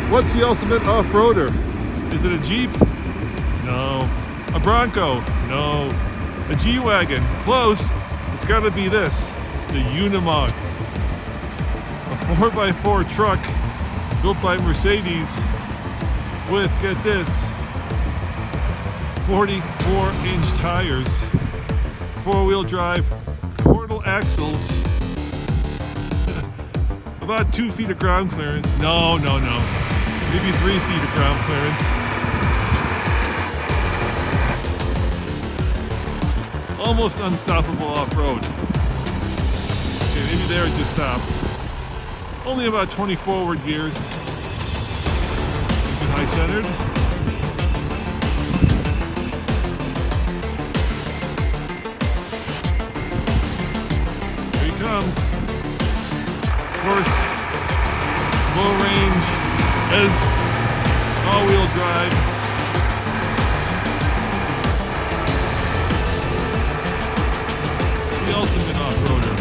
What's the ultimate off-roader? Is it a Jeep? No. A Bronco? No. A G-Wagon? Close. It's got to be this. The Unimog. A 4x4 truck built by Mercedes with, get this, 44-inch tires, four-wheel drive, portal axles, about 2 feet of ground clearance. No. Maybe 3 feet of ground clearance. Almost unstoppable off-road. Okay, maybe there it just stopped. Only about 20 forward gears. Keep it high-centered. Here he comes. Of course, low range as all-wheel drive. The ultimate off-roader.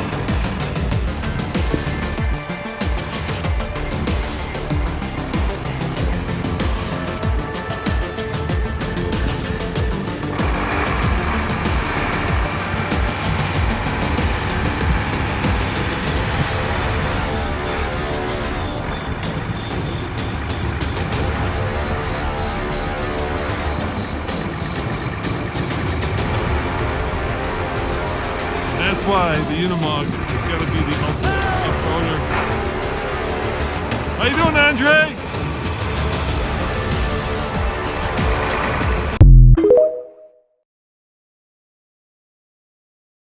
That's why the Unimog has got to be the ultimate off-roader. How you doing, Andre?